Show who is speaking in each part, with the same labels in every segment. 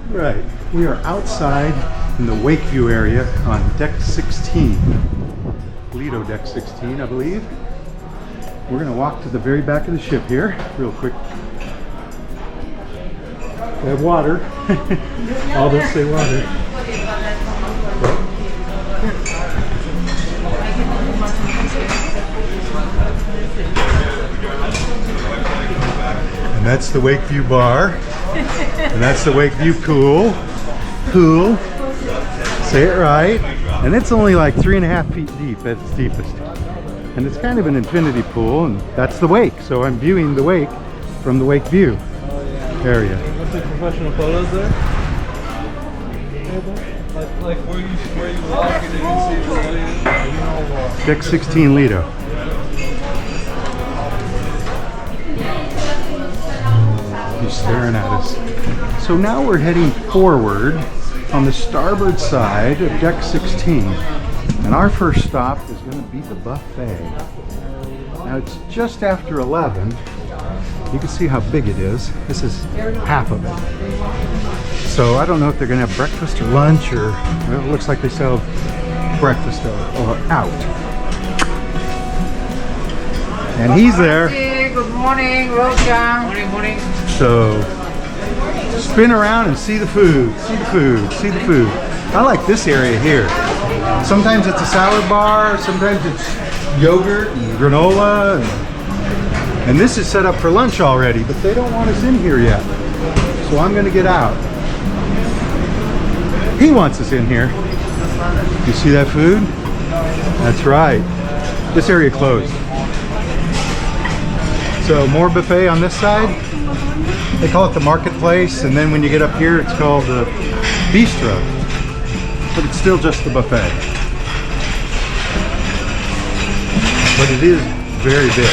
Speaker 1: Right, we are outside in the Wakeview area on deck 16. Lido deck 16, I believe. We're gonna walk to the very back of the ship here, real quick. We have water. All this say water. And that's the Wakeview bar. And that's the Wakeview pool. Say it right. And it's only like 3.5 feet deep at its deepest. And it's kind of an infinity pool, and that's the wake. So I'm viewing the wake from the Wakeview area.
Speaker 2: What's the professional photos there? Like where you walk and you can see the audience.
Speaker 1: Deck 16 Lido. He's staring at us. So now we're heading forward on the starboard side of deck 16. And our first stop is going to be the buffet. Now it's just after 11. You can see how big it is. This is half of it. So I don't know if they're going to have breakfast or lunch, or well, it looks like they sell breakfast or out. And he's there.
Speaker 3: Good morning, welcome. Morning.
Speaker 1: So spin around and see the food, see the food, see the food. I like this area here. Sometimes it's a salad bar, sometimes it's yogurt and granola, and this is set up for lunch already, but they don't want us in here yet. So I'm gonna get out. He wants us in here. You see that food? That's right. This area closed. So more buffet on this side. They call it the marketplace, and then when you get up here, it's called the bistro. But it's still just the buffet. But it is very big.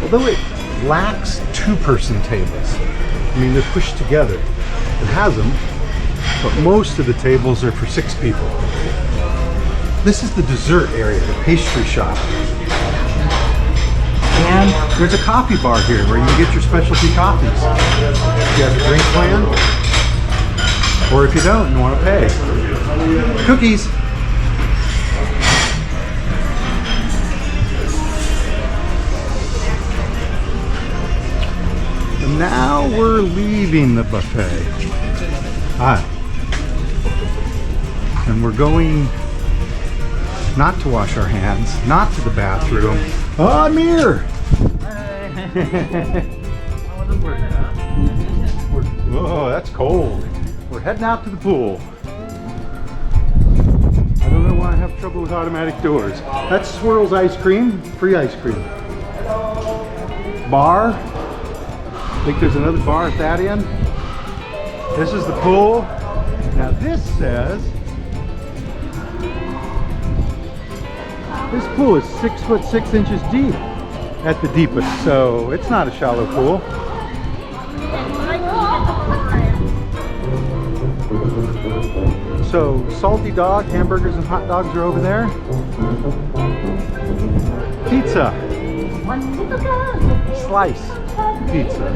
Speaker 1: Although it lacks two-person tables. I mean, they're pushed together. It has them, but most of the tables are for 6 people. This is the dessert area, the pastry shop. And there's a coffee bar here where you can get your specialty coffees. If you have a drink plan, or if you don't and want to pay. Cookies. And now we're leaving the buffet. And we're going not to wash our hands, not to the bathroom. Oh, Amir! Whoa, that's cold. We're heading out to the pool. I don't know why I have trouble with automatic doors. That's Swirls Ice Cream, free ice cream. Bar. I think there's another bar at that end. This is the pool. Now this says, this pool is 6 foot 6 inches deep at the deepest, so it's not a shallow pool. So salty dog, hamburgers and hot dogs are over there. Pizza. Slice pizza.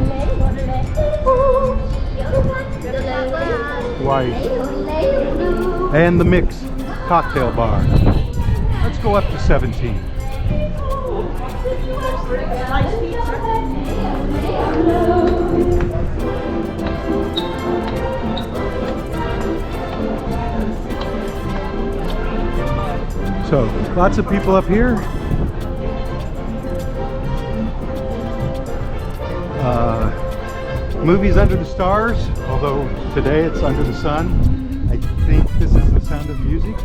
Speaker 1: White. And the mix cocktail bar. Let's go up to 17. So, lots of people up here. Movies under the stars, although today it's under the sun. I think this is The Sound of Music.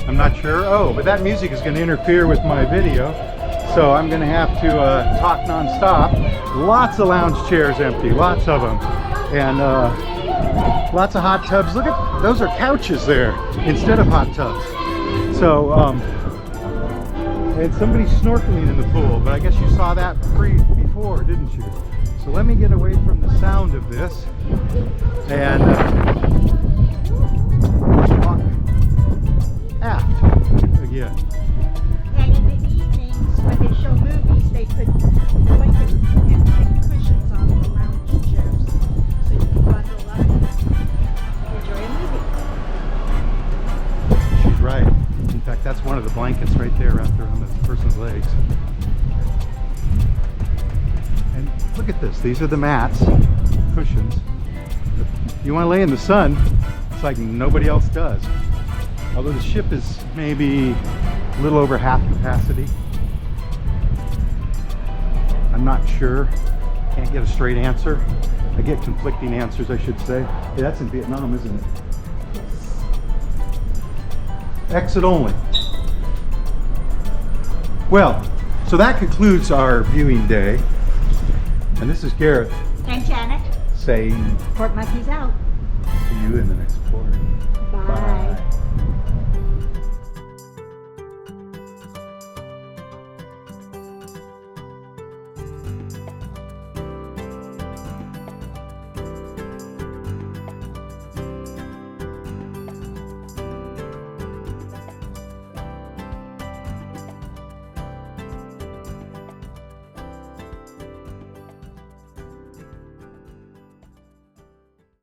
Speaker 1: I'm not sure. Oh, but that music is going to interfere with my video, so I'm going to have to talk non-stop. Lots of lounge chairs empty, lots of them, and lots of hot tubs. Look at those, are couches there instead of hot tubs. So, and somebody's snorkeling in the pool, but I guess you saw that before, didn't you? So let me get away from the sound of this and walk aft again.
Speaker 4: And in the evenings, when they show movies, they put blinkers and
Speaker 1: fact, that's one of the blankets right there wrapped around the person's legs. And look at this. These are the mats, cushions. If you want to lay in the sun, it's like nobody else does. Although the ship is maybe a little over half capacity. I'm not sure. Can't get a straight answer. I get conflicting answers, I should say. Hey, that's in Vietnam, isn't it? Exit only. Well, so that concludes our viewing day. And this is Garrett
Speaker 4: And Janet,
Speaker 1: saying
Speaker 4: Port Monkey's out.
Speaker 1: see you in the next report.
Speaker 4: Bye.